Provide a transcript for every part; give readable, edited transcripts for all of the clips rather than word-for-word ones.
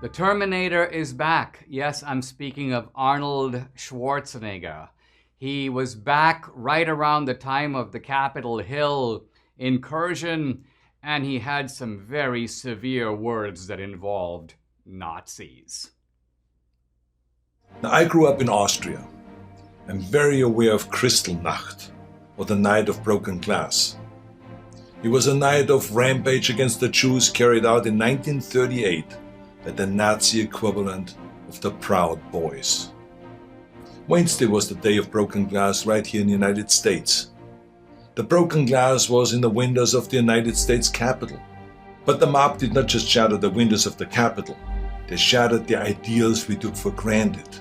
The Terminator is back. Yes, I'm speaking of Arnold Schwarzenegger. He was back right around the time of the Capitol Hill incursion, and he had some very severe words that involved Nazis. Now, I grew up in Austria. I'm very aware of Kristallnacht, or the Night of Broken Glass. It was a night of rampage against the Jews carried out in 1938 by the Nazi equivalent of the Proud Boys. Wednesday was the day of broken glass right here in the United States. The broken glass was in the windows of the United States Capitol. But the mob did not just shatter the windows of the Capitol, they shattered the ideals we took for granted.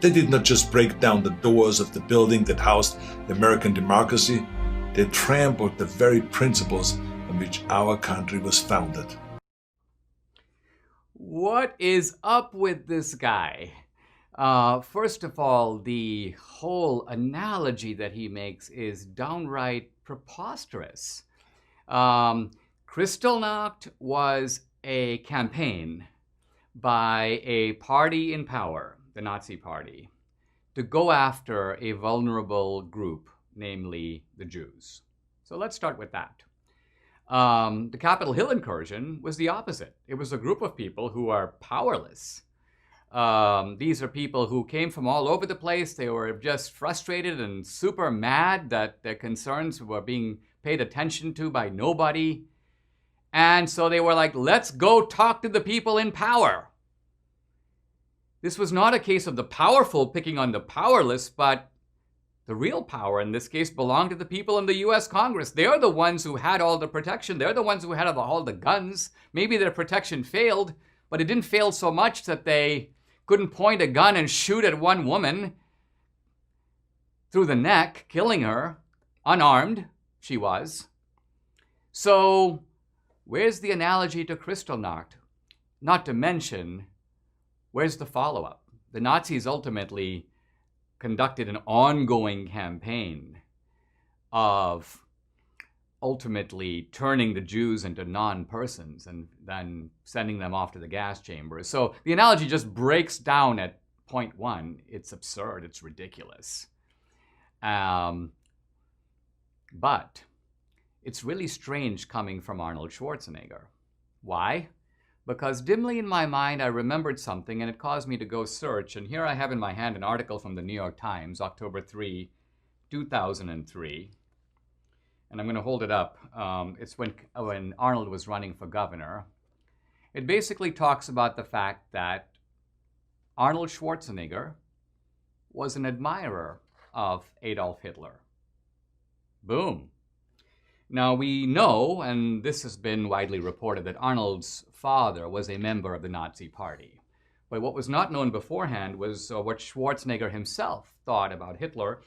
They did not just break down the doors of the building that housed American democracy, they trampled the very principles on which our country was founded. What is up with this guy? First of all, the whole analogy that he makes is downright preposterous. Kristallnacht was a campaign by a party in power, the Nazi Party, to go after a vulnerable group, namely the Jews. So let's start with that. The Capitol Hill incursion was the opposite. It was a group of people who are powerless. These are people who came from all over the place. They were just frustrated and super mad that their concerns were being paid attention to by nobody. And so they were like, let's go talk to the people in power. This was not a case of the powerful picking on the powerless, but the real power in this case belonged to the people in the US Congress. They're the ones who had all the protection. They're the ones who had all the guns. Maybe their protection failed, but it didn't fail so much that they couldn't point a gun and shoot at one woman through the neck, killing her, unarmed she was. So where's the analogy to Kristallnacht? Not to mention, where's the follow-up? The Nazis ultimately conducted an ongoing campaign of ultimately turning the Jews into non-persons and then sending them off to the gas chambers. So the analogy just breaks down at point one. It's absurd. It's ridiculous. But it's really strange coming from Arnold Schwarzenegger. Why? Because dimly in my mind, I remembered something and it caused me to go search. And here I have in my hand an article from the New York Times, October 3, 2003. And I'm going to hold it up. It's when Arnold was running for governor. It basically talks about the fact that Arnold Schwarzenegger was an admirer of Adolf Hitler. Boom. Now we know, and this has been widely reported, that Arnold's father was a member of the Nazi Party. But what was not known beforehand was what Schwarzenegger himself thought about Hitler.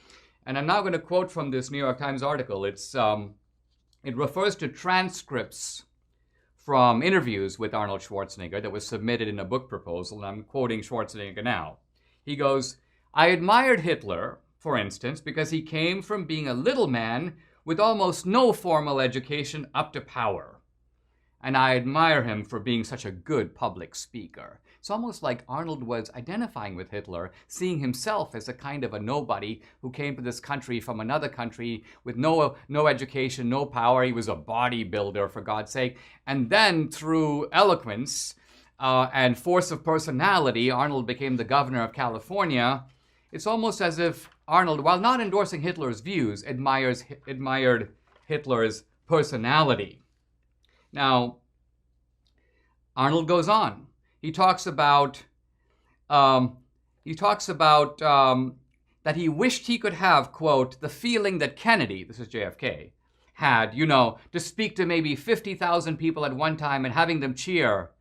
And I'm now going to quote from this New York Times article. It refers to transcripts from interviews with Arnold Schwarzenegger that was submitted in a book proposal, and I'm quoting Schwarzenegger now. He goes, "I admired Hitler, for instance, because he came from being a little man with almost no formal education up to power. And I admire him for being such a good public speaker." It's almost like Arnold was identifying with Hitler, seeing himself as a kind of a nobody who came to this country from another country with no education, no power. He was a bodybuilder, for God's sake. And then through eloquence and force of personality, Arnold became the governor of California. It's almost as if Arnold, while not endorsing Hitler's views, admired Hitler's personality. Now, Arnold goes on. He talks about that he wished he could have, quote, the feeling that Kennedy, this is JFK, had, to speak to maybe 50,000 people at one time and having them cheer.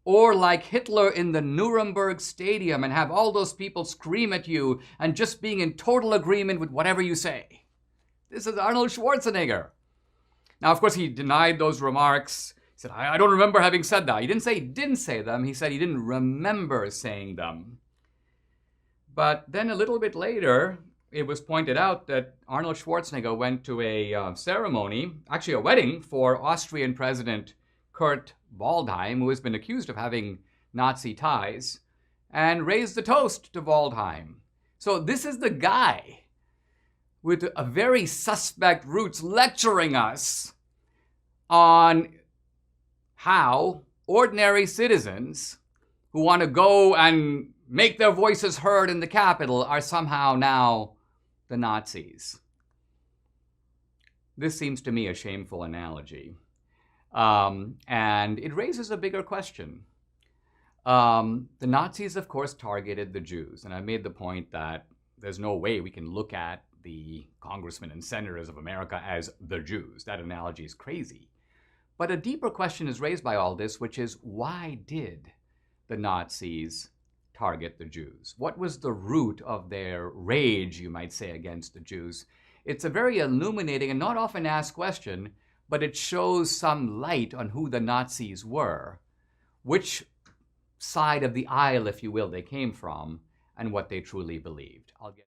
Or like Hitler in the Nuremberg Stadium and have all those people scream at you and just being in total agreement with whatever you say. This is Arnold Schwarzenegger. Now, of course, he denied those remarks. He said, I don't remember having said that. He didn't say he didn't say them. He said he didn't remember saying them. But then a little bit later, it was pointed out that Arnold Schwarzenegger went to a ceremony, actually a wedding, for Austrian President Kurt Waldheim, who has been accused of having Nazi ties and raised the toast to Waldheim. So this is the guy with a very suspect roots lecturing us on how ordinary citizens who want to go and make their voices heard in the Capitol are somehow now the Nazis. This seems to me a shameful analogy. And it raises a bigger question. The Nazis, of course, targeted the Jews. And I made the point that there's no way we can look at the congressmen and senators of America as the Jews. That analogy is crazy. But a deeper question is raised by all this, which is, why did the Nazis target the Jews? What was the root of their rage, you might say, against the Jews? It's a very illuminating and not often asked question, but it shows some light on who the Nazis were, which side of the aisle, if you will, they came from, and what they truly believed. I'll get